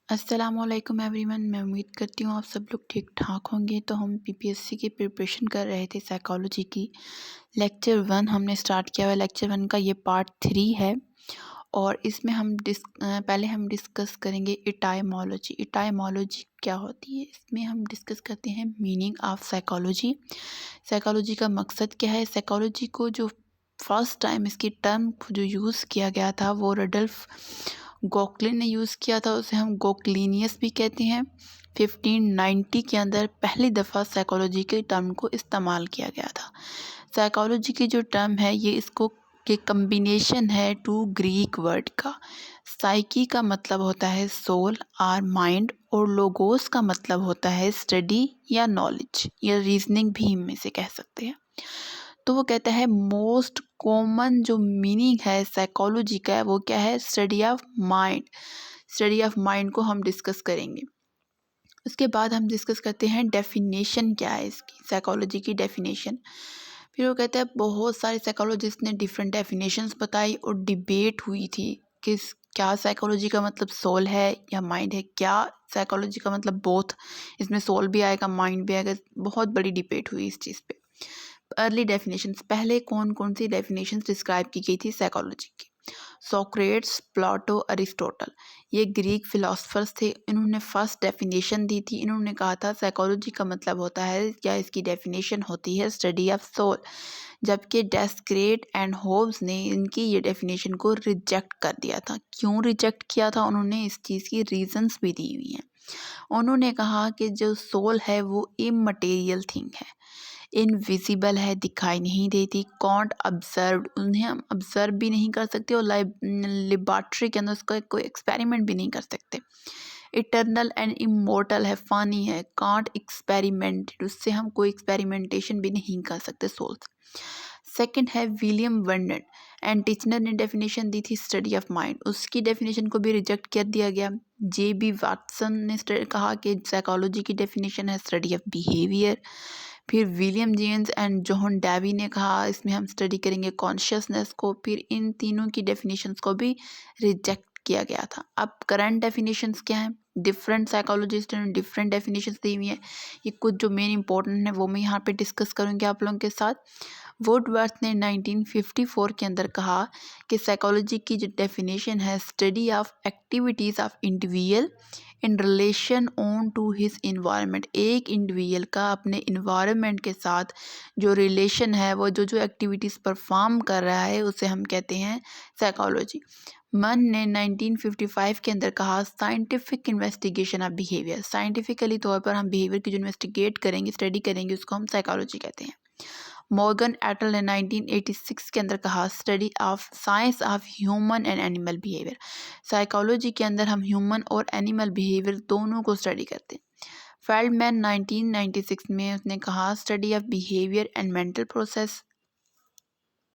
अस्सलामुअलैकुम एवरीवन। मैं उम्मीद करती हूँ आप सब लोग ठीक ठाक होंगे। तो हम पीपीएससी की प्रिपरेशन कर रहे थे साइकोलॉजी की। लेक्चर 1 हमने स्टार्ट किया हुआ है। लेक्चर 1 का ये पार्ट 3 है और इसमें पहले हम डिस्कस करेंगे इटाइमोलॉजी। इटाइमोलॉजी क्या होती है, इसमें हम डिस्कस करते हैं मीनिंग ऑफ साइकोलॉजी। साइकोलॉजी का मकसद क्या है। साइकोलॉजी को जो फर्स्ट टाइम इसकी टर्म जो यूज़ किया गया था वो रडल्फ गोकलिन ने यूज़ किया था, उसे हम गोकलिनियस भी कहते हैं। 1590 के अंदर पहली दफ़ा साइकोलॉजी के टर्म को इस्तेमाल किया गया था। साइकोलॉजी की जो टर्म है ये इसको के कम्बिनेशन है टू ग्रीक वर्ड का। साइकी का मतलब होता है सोल और माइंड, और लोगोस का मतलब होता है स्टडी या नॉलेज या रीजनिंग भी इनमें से कह सकते हैं। तो वो कहता है मोस्ट कॉमन जो मीनिंग है साइकोलॉजी का है वो क्या है, study of mind. Study of mind को हम डिस्कस करेंगे। उसके बाद हम डिस्कस करते हैं डेफिनेशन क्या है इसकी, साइकोलॉजी की डेफिनेशन। फिर वो कहता है बहुत सारे साइकोलॉजिस्ट ने डिफरेंट डेफिनेशंस बताई और डिबेट हुई थी कि क्या साइकोलॉजी का मतलब सोल है या माइंड है, क्या साइकोलॉजी का मतलब बोथ, इसमें सोल भी आएगा माइंड भी आएगा। बहुत बड़ी डिबेट हुई इस चीज़ पे। अर्ली डेफिनेशंस, पहले कौन कौन सी डेफिनेशंस डिस्क्राइब की गई थी साइकोलॉजी की। सोक्रेट्स, प्लाटो, अरिस्टोटल, ये ग्रीक फिलोसफर्स थे। इन्होंने फर्स्ट डेफिनेशन दी थी। इन्होंने कहा था साइकोलॉजी का मतलब होता है, क्या इसकी डेफिनेशन होती है, स्टडी ऑफ सोल। जबकि डेस्क्रेट एंड होब्स ने इनकी ये डेफिनेशन को रिजेक्ट कर दिया था। क्यों रिजेक्ट किया था उन्होंने, इस चीज़ की रीजंस भी दी हुई हैं। उन्होंने कहा कि जो सोल है वो इमटेरियल थिंग है, इनविजिबल है, दिखाई नहीं देती, कॉन्ट ऑब्जर्व, उन्हें हम ऑब्जर्व भी नहीं कर सकते और लेबॉर्ट्री के अंदर उसका कोई एक्सपेरिमेंट भी नहीं कर सकते। इटर्नल एंड इमोर्टल है, फानी है, कांट एक्सपेरिमेंटेड, उससे हम कोई एक्सपेरिमेंटेशन भी नहीं कर सकते सोल से। सेकेंड है विलियम वर्नन एंड टिचनर ने डेफिनेशन दी थी स्टडी ऑफ माइंड, उसकी डेफिनेशन को भी रिजेक्ट कर दिया गया। जे.बी. वाटसन ने कहा कि साइकोलॉजी की डेफिनेशन है स्टडी ऑफ बिहेवियर। फिर William James and John Dewey ने कहा इसमें हम स्टडी करेंगे कॉन्शियसनेस को। फिर इन तीनों की डेफिनेशंस को भी रिजेक्ट किया गया था। अब करंट डेफिनेशंस क्या हैं, डिफरेंट साइकोलॉजिस्ट ने डिफरेंट डेफिनेशंस दी हुई हैं। ये कुछ जो मेन इंपॉर्टेंट है वो मैं यहाँ पे डिस्कस करूँगी आप लोगों के साथ। वुडवर्थ ने 1954 के अंदर कहा कि साइकोलॉजी की जो डेफिनेशन है study of activities of individual in relation on to his environment, एक इंडिविजुअल का अपने इन्वायरमेंट के साथ जो रिलेशन है, वो जो जो एक्टिविटीज़ परफॉर्म कर रहा है उसे हम कहते हैं साइकोलॉजी। मन ने 1955 के अंदर कहा scientific investigation of behaviour, scientifically तौर पर हम बिहेवियर की जो इन्वेस्टिगेट करेंगे, स्टडी करेंगे, उसको हम साइकोलॉजी कहते हैं। मॉर्गन एटल ने 1986 के अंदर कहा study of science of human and animal behaviour, psychology के अंदर हम ह्यूमन और एनिमल बिहेवियर दोनों को स्टडी करते हैं। फेल्डमैन 1996 में उसने कहा study of behaviour and mental process,